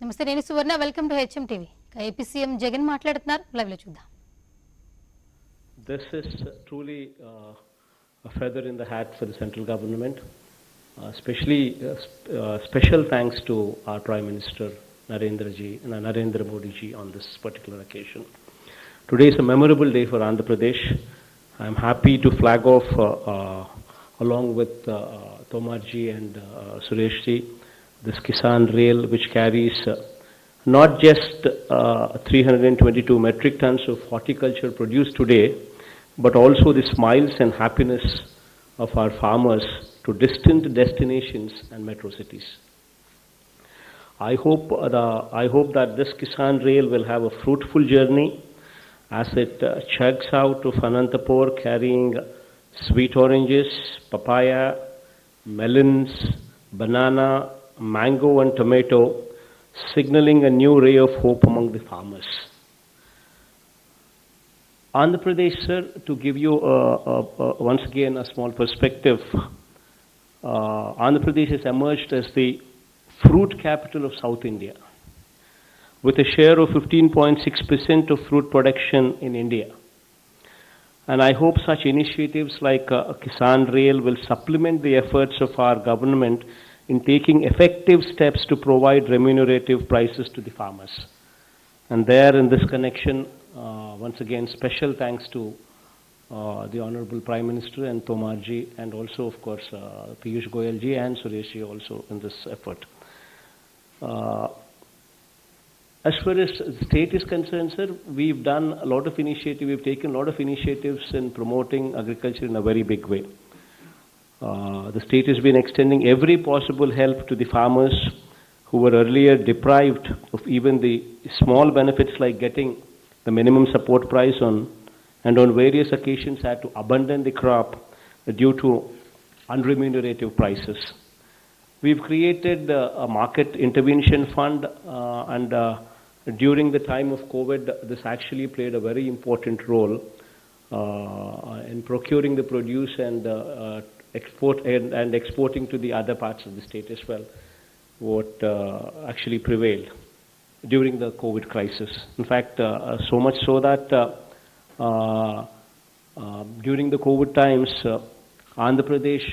నమస్తే, నేను Suvarna. Welcome to HM TV. AP CM Jagan మాట్లాడుతున్నారు, లైవ్ లో చూద్దాం. This is truly a feather in the hat for the central government. Especially special thanks to our Prime Minister Narendra Modi ji on this particular occasion. Today is a memorable day for Andhra Pradesh. I am happy to flag off along with Tomar ji and Suresh ji this Kisan Rail, which carries not just 322 metric tons of horticulture produced today, but also the smiles and happiness of our farmers to distant destinations and metro cities. I hope that this Kisan Rail will have a fruitful journey as it chugs out of Anantapur carrying sweet oranges, papaya, melons, banana, mango and tomato, signaling a new ray of hope among the farmers. Andhra Pradesh, sir, to give you once again a small perspective, Andhra Pradesh has emerged as the fruit capital of South India, with a share of 15.6% of fruit production in India. And I hope such initiatives like Kisan Rail will supplement the efforts of our government in taking effective steps to provide remunerative prices to the farmers. And there, in this connection, once again, special thanks to the Honorable Prime Minister and Tomar ji, and also, of course, Piyush Goyal ji and Suresh ji also in this effort. As far as the state is concerned, sir, we've done a lot of initiatives. We've taken a lot of initiatives in promoting agriculture in a very big way. The state has been extending every possible help to the farmers who were earlier deprived of even the small benefits like getting the minimum support price and on various occasions had to abandon the crop due to unremunerative prices. We've created a market intervention fund and during the time of COVID, this actually played a very important role in procuring the produce and exporting to the other parts of the state as well, what actually prevailed during the COVID crisis. In fact, so much so that during the COVID times, Andhra Pradesh,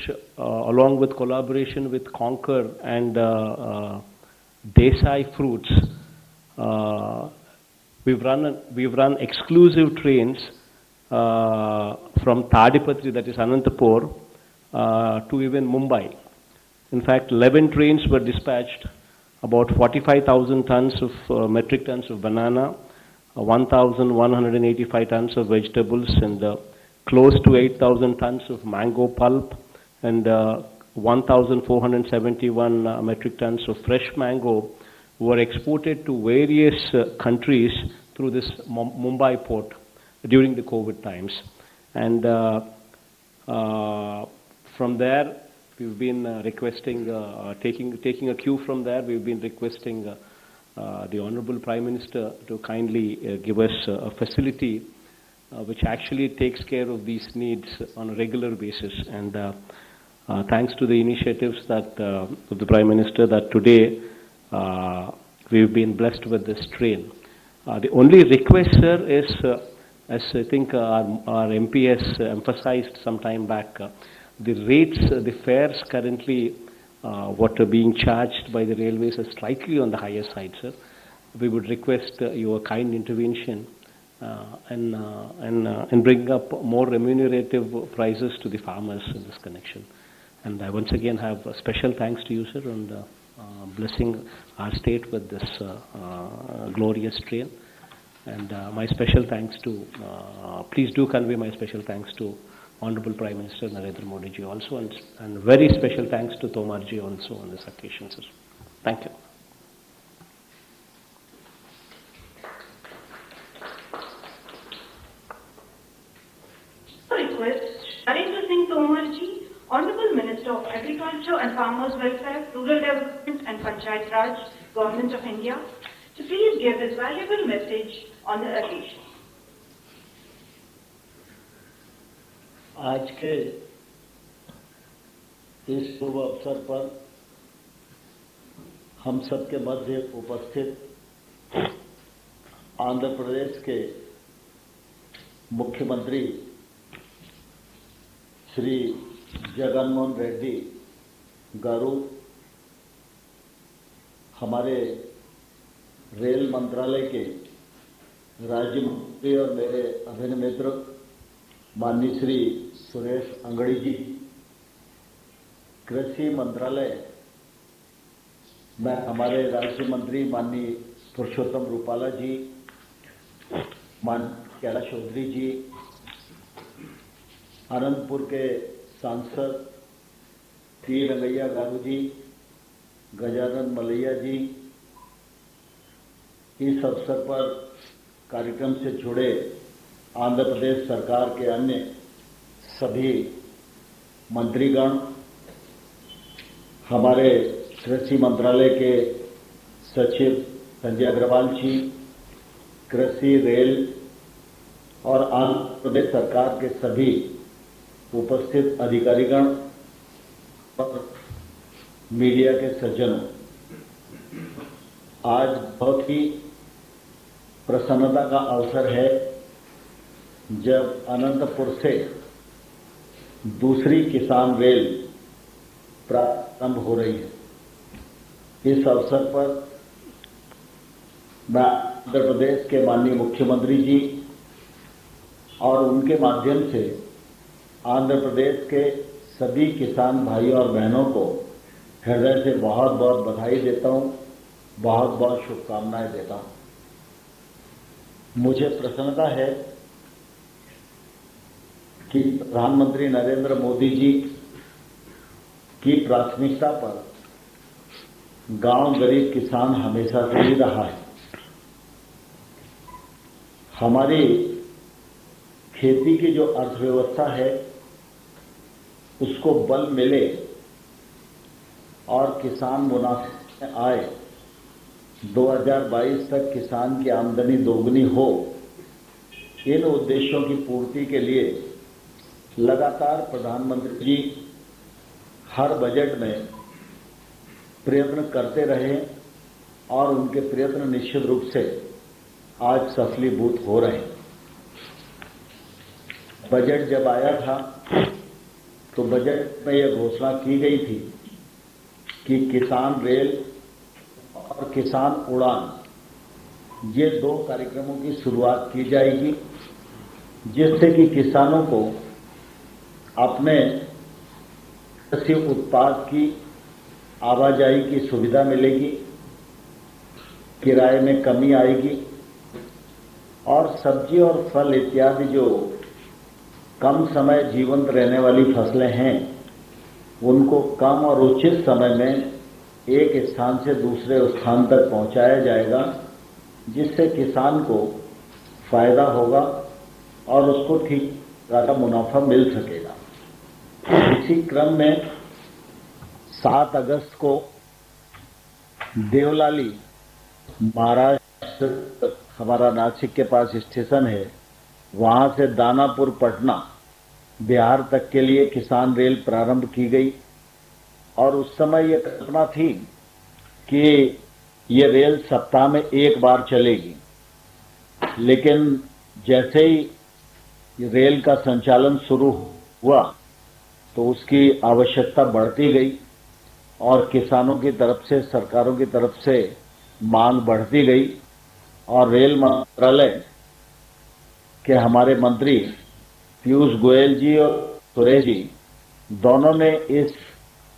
along with collaboration with Conquer and Desai Fruits, we've run exclusive trains from Tadipatri, that is Anantapur, to even Mumbai. In fact, 11 trains were dispatched, about 45,000 tons of metric tons of banana, 1,185 tons of vegetables, and close to 8,000 tons of mango pulp, and 1,471 metric tons of fresh mango were exported to various countries through this Mumbai port during the COVID times. And from there, we've been requesting, taking a cue from there, we've been requesting the Honorable Prime Minister to kindly give us a facility which actually takes care of these needs on a regular basis. And thanks to the initiatives that of the Prime Minister, that today we've been blessed with this train. The only request, sir, is as I think our MP has emphasized some time back, the rates, the fares currently what are being charged by the railways are slightly on the higher side, sir. We would request your kind intervention and bring up more remunerative prices to the farmers in this connection. And I once again have a special thanks to you, sir, and blessing our state with this glorious train. And my special thanks to, please do convey my special thanks to Honorable Prime Minister Narendra Modi ji also, and very special thanks to Tomar ji also on this occasion, sir. Thank you. Request Narendra Singh Tomar ji, Honorable Minister of Agriculture and Farmers Welfare, Rural Development and Panchayat Raj, Government of India, to please give his valuable message on the occasion. आज के इस शुभ अवसर पर हम सबके मध्य उपस्थित आंध्र प्रदेश के मुख्यमंत्री श्री जगनमोहन रेड्डी गारू, हमारे रेल मंत्रालय के राज्य मंत्री और मेरे अभिन्न मित्र माननीय श्री सुरेश अंगड़ी जी, कृषि मंत्रालय में हमारे राज्य मंत्री माननीय पुरुषोत्तम रूपाला जी, माननीय कैलाश चौधरी जी, अनंतपुर के सांसद टी रंगैया गारू जी, गजानन मलैया जी, इस अवसर पर कार्यक्रम से जुड़े आंध्र प्रदेश सरकार के अन्य सभी मंत्रीगण, हमारे कृषि मंत्रालय के सचिव संजय अग्रवाल जी, कृषि, रेल और आंध्र प्रदेश सरकार के सभी उपस्थित अधिकारीगण और मीडिया के सज्जनों, आज बहुत ही प्रसन्नता का अवसर है जब अनंतपुर से दूसरी किसान रेल प्रारंभ हो रही है। इस अवसर पर मैं आंध्र प्रदेश के माननीय मुख्यमंत्री जी और उनके माध्यम से आंध्र प्रदेश के सभी किसान भाइयों और बहनों को हृदय से बहुत बहुत बधाई देता हूं, बहुत बहुत शुभकामनाएं देता हूं। मुझे प्रसन्नता है कि प्रधानमंत्री नरेंद्र मोदी जी की प्राथमिकता पर गांव गरीब किसान हमेशा से ही रहा है। हमारी खेती की जो अर्थव्यवस्था है उसको बल मिले और किसान मुनाफे में आए, 2022 तक किसान की आमदनी दोगुनी हो, इन उद्देश्यों की पूर्ति के लिए लगातार प्रधानमंत्री जी हर बजट में प्रयत्न करते रहे और उनके प्रयत्न निश्चित रूप से आज सफलीभूत हो रहे हैं। बजट जब आया था तो बजट में यह घोषणा की गई थी कि किसान रेल और किसान उड़ान, ये 2 कार्यक्रमों की शुरुआत की जाएगी, जिससे कि किसानों को अपने कृषि उत्पाद की आवाजाही की सुविधा मिलेगी, किराए में कमी आएगी और सब्जी और फल इत्यादि जो कम समय जीवंत रहने वाली फसलें हैं, उनको कम और उचित समय में एक स्थान से दूसरे स्थान तक पहुंचाया जाएगा, जिससे किसान को फायदा होगा और उसको ठीक तरह का मुनाफा मिल सकेगा। इसी क्रम में 7 अगस्त को देवलाली, महाराष्ट्र, हमारा नासिक के पास स्टेशन है, वहां से दानापुर, पटना, बिहार तक के लिए किसान रेल प्रारंभ की गई और उस समय यह कल्पना थी कि ये रेल सप्ताह में 1 बार चलेगी, लेकिन जैसे ही रेल का संचालन शुरू हुआ तो उसकी आवश्यकता बढ़ती गई और किसानों की तरफ से, सरकारों की तरफ से मांग बढ़ती गई और रेल मंत्रालय के हमारे मंत्री पीयूष गोयल जी और सुरेश जी दोनों ने इस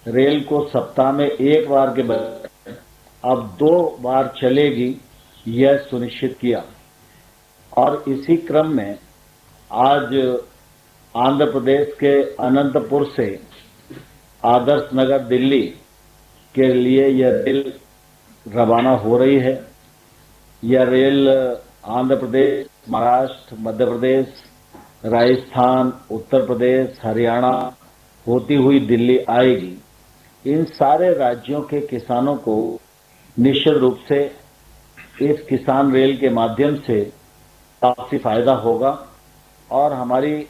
रेल को सप्ताह में 1 बार के बजाय अब 2 बार चलेगी, यह सुनिश्चित किया। और इसी क्रम में आज आंध्र प्रदेश के अनंतपुर से आदर्श नगर, दिल्ली के लिए यह रेल रवाना हो रही है। यह रेल आंध्र प्रदेश, महाराष्ट्र, मध्य प्रदेश, राजस्थान, उत्तर प्रदेश, हरियाणा होती हुई दिल्ली आएगी। इन सारे राज्यों के किसानों को निश्चित रूप से इस किसान रेल के माध्यम से काफी फायदा होगा और हमारी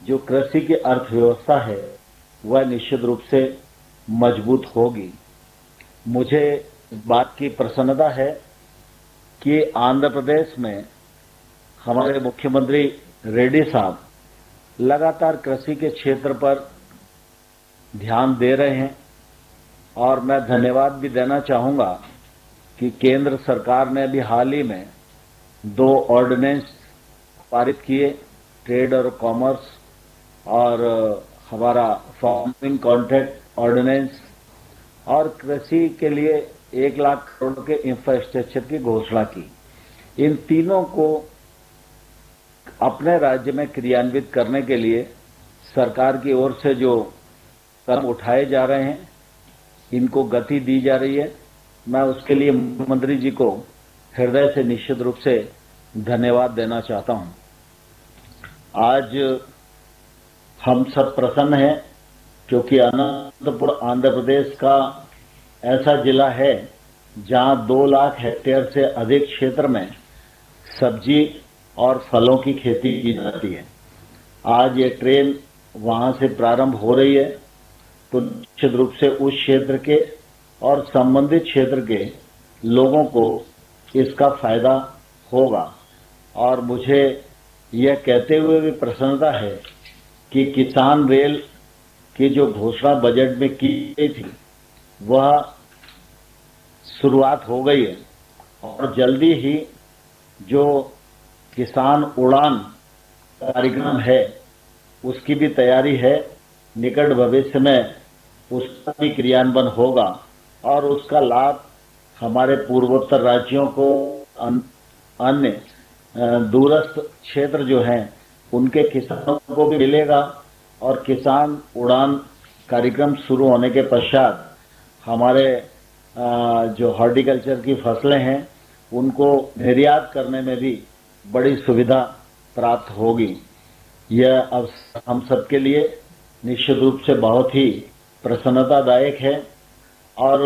जो कृषि की अर्थव्यवस्था है वह निश्चित रूप से मजबूत होगी। मुझे इस बात की प्रसन्नता है कि आंध्र प्रदेश में हमारे मुख्यमंत्री रेड्डी साहब लगातार कृषि के क्षेत्र पर ध्यान दे रहे हैं और मैं धन्यवाद भी देना चाहूंगा कि केंद्र सरकार ने भी हाल ही में 2 ऑर्डिनेंस पारित किए, ट्रेड और कॉमर्स और हमारा फार्मिंग कॉन्ट्रैक्ट ऑर्डिनेंस, और कृषि के लिए 1 लाख करोड़ के इंफ्रास्ट्रक्चर की घोषणा की। इन तीनों को अपने राज्य में क्रियान्वित करने के लिए सरकार की ओर से जो कदम उठाए जा रहे हैं, इनको गति दी जा रही है। मैं उसके लिए मुख्यमंत्री जी को हृदय से निश्चित रूप से धन्यवाद देना चाहता हूं। आज हम सब प्रसन्न हैं क्योंकि अनंतपुर आंध्र प्रदेश का ऐसा जिला है जहां 2 लाख हेक्टेयर से अधिक क्षेत्र में सब्जी और फलों की खेती की जाती है। आज ये ट्रेन वहां से प्रारंभ हो रही है तो निश्चित रूप से उस क्षेत्र के और संबंधित क्षेत्र के लोगों को इसका फायदा होगा। और मुझे यह कहते हुए भी प्रसन्नता है कि किसान रेल की जो घोषणा बजट में की गई थी वह शुरुआत हो गई है और जल्दी ही जो किसान उड़ान कार्यक्रम है उसकी भी तैयारी है। निकट भविष्य में उसका भी क्रियान्वयन होगा और उसका लाभ हमारे पूर्वोत्तर राज्यों को, अन्य दूरस्थ क्षेत्र जो हैं उनके किसानों को भी मिलेगा। और किसान उड़ान कार्यक्रम शुरू होने के पश्चात हमारे जो हॉर्टिकल्चर की फसलें हैं उनको निर्यात करने में भी बड़ी सुविधा प्राप्त होगी। यह अब हम सबके लिए निश्चित रूप से बहुत ही प्रसन्नतादायक है और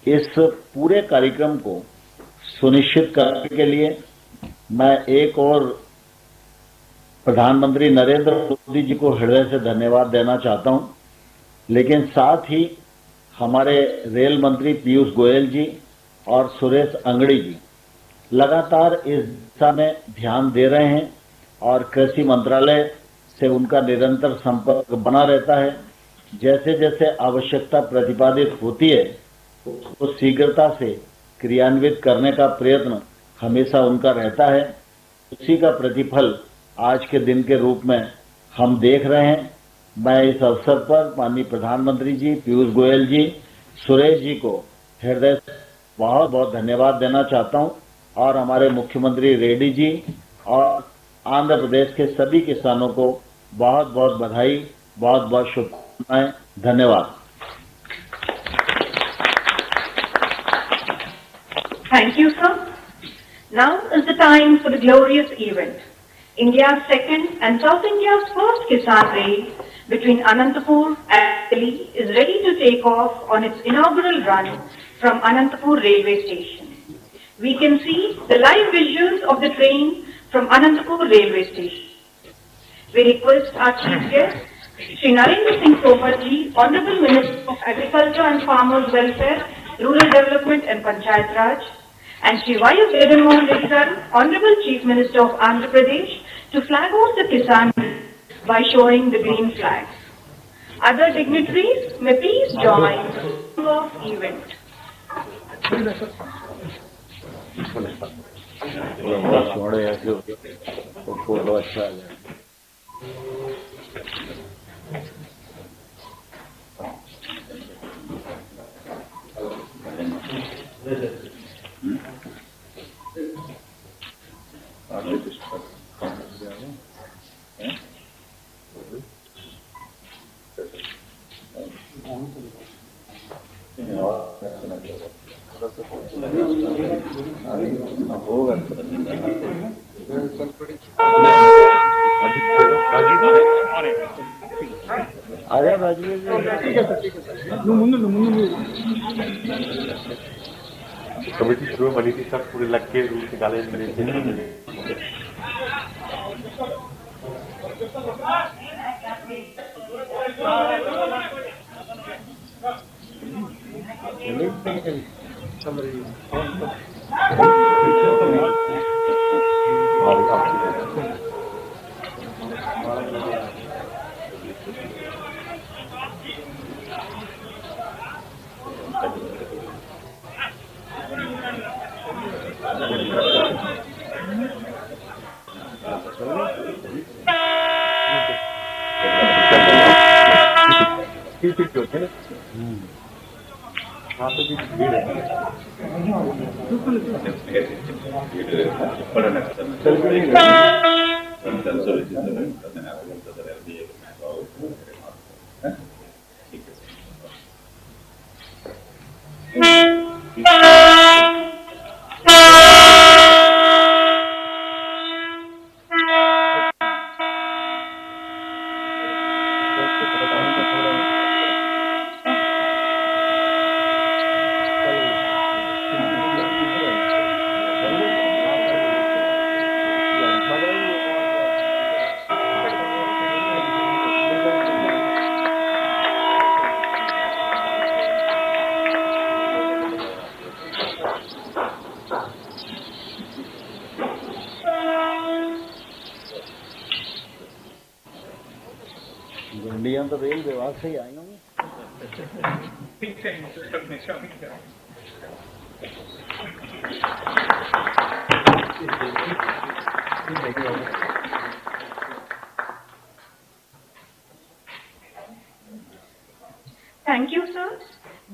इस पूरे कार्यक्रम को सुनिश्चित करने के लिए मैं एक और प्रधानमंत्री नरेंद्र मोदी जी को हृदय से धन्यवाद देना चाहता हूं, लेकिन साथ ही हमारे रेल मंत्री पीयूष गोयल जी और सुरेश अंगड़ी जी लगातार इस दिशा में ध्यान दे रहे हैं और कृषि मंत्रालय से उनका निरंतर संपर्क बना रहता है। जैसे जैसे आवश्यकता प्रतिपादित होती है उसको शीघ्रता से क्रियान्वित करने का प्रयत्न हमेशा उनका रहता है। उसी का प्रतिफल आज के दिन के रूप में हम देख रहे हैं। मैं इस अवसर पर माननीय प्रधानमंत्री जी, पीयूष गोयल जी, सुरेश जी को हृदय से बहुत बहुत धन्यवाद देना चाहता हूं और हमारे मुख्यमंत्री रेड्डी जी और आंध्र प्रदेश के सभी किसानों को बहुत बहुत बधाई, बहुत बहुत शुभकामनाएं। धन्यवाद। Thank you, sir. Now is the time for the glorious event. India's second and South India's first Kisan Rail between Anantapur and Delhi is ready to take off on its inaugural run from Anantapur railway station. We can see the live visuals of the train from Anantapur railway station. We request our chief guest, Shri Narendra Singh Tomar ji, Honorable Minister of Agriculture and Farmers Welfare, Rural Development and Panchayat Raj, and Shri Y.S. Jagannath Reddy sir, Honorable Chief Minister of Andhra Pradesh, to flag off the Kisan by showing the green flags. Other dignitaries may please join the off event. Photo अच्छा आ जाए। Committee शुरू बनी थी, सब पूरे लग के rule निकाले मेरे ठीक होते हैं वहाँ पे भी भीड़ है गंडियां तो रेल विभाग से ही आई होंगी। Thank you, sir.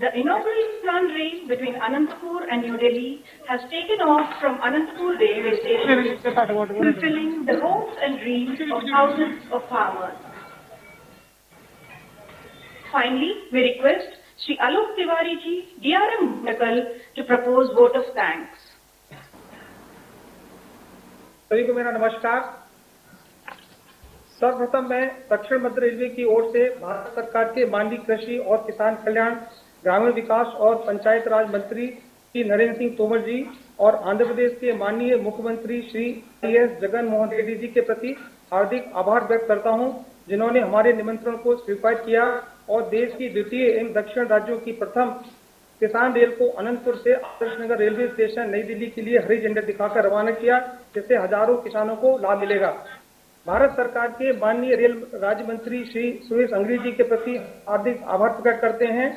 The inaugural plan rail between Anantapur and New Delhi has taken off from Anantapur railway station, fulfilling the hopes and dreams of thousands of farmers. Finally, we request Shri Alok Tiwari ji, DRM Nakal, to propose vote of thanks. सभी को मेरा नमस्कार। सर्वप्रथम मैं दक्षिण मध्य railway की ओर से भारत सरकार के माननीय कृषि और किसान कल्याण, ग्रामीण विकास और पंचायत राज मंत्री श्री नरेंद्र सिंह तोमर जी और आंध्र प्रदेश के माननीय मुख्यमंत्री श्री एस जगन मोहन रेड्डी जी के प्रति हार्दिक आभार व्यक्त करता हूं, जिन्होंने हमारे निमंत्रण को स्वीकार किया और देश की द्वितीय एवं दक्षिण राज्यों की प्रथम किसान रेल को अनंतपुर से आदर्श नगर रेलवे स्टेशन नई दिल्ली के लिए हरी झंडी दिखाकर रवाना किया, जिससे हजारों किसानों को लाभ मिलेगा। भारत सरकार के माननीय रेल राज्य मंत्री श्री सुरेश अंगड़ी जी के प्रति हार्दिक आभार प्रकट करते हैं।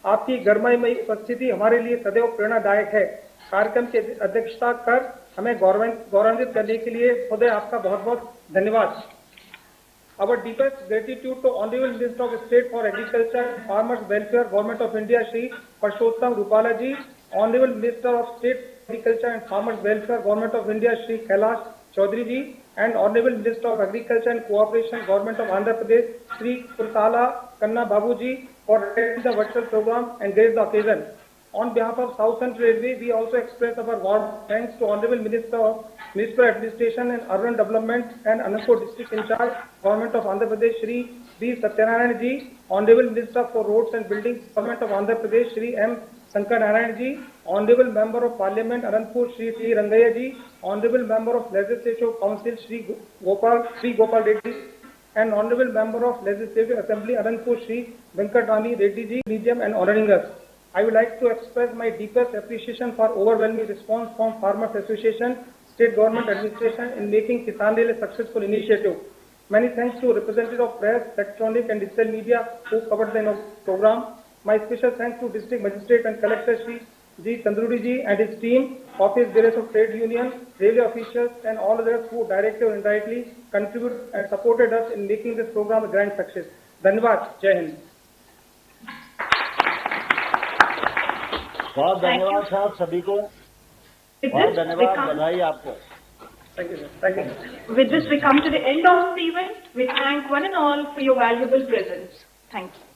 आपकी गर्माई उपस्थिति हमारे लिए सदैव प्रेरणादायक है। कार्यक्रम की अध्यक्षता कर हमें गौरवान्वित करने के लिए खुदे आपका बहुत बहुत धन्यवाद। Our deepest gratitude to Honorable Minister of State for Agriculture and Farmers Welfare, Government of India, Shri Parshottam Rupala ji, Honorable Minister of State Agriculture and Farmers Welfare, Government of India, Shri Kailash Chaudhary ji, and Honorable Minister of Agriculture and Cooperation, Government of Andhra Pradesh, Shri Kursala Kanna Babu ji, for attending the virtual program and grace the occasion. On behalf of South Central Railway, we also express our warm thanks to Honorable Minister of Municipal Administration and Urban Development and Anantapur District in charge, Government of Andhra Pradesh, Shri B. Satyanarayan ji, Honorable Minister for Roads and Buildings, Government of Andhra Pradesh, Shri M. Shankar Narayan ji, Honorable Member of Parliament, Anantapur, Shri T. Rangaya ji, Honorable Member of Legislative Council, Shri Gopal Reddy, and Honorable Member of Legislative Assembly, Anantapur, Shri Venkatramani Reddy ji, Medium and honoring us. I would like to express my deepest appreciation for overwhelming response from Farmers Association, State Government Administration in making Kisan Rail a successful initiative. Many thanks to representatives of press, electronic and digital media who covered the program. My special thanks to District Magistrate and Collector Shri G. Chandrudi ji and his team, Office Bearers of Trade Union, railway officials and all others who directly or indirectly contributed and supported us in making this program a grand success. Dhanyavad. Jai Hind. बहुत धन्यवाद साहब सभी को, बहुत धन्यवाद, बधाई आपको। Thank you, sir. Thank you. With this, we come to the end of the event. We thank one and all for your valuable presence. Thank you.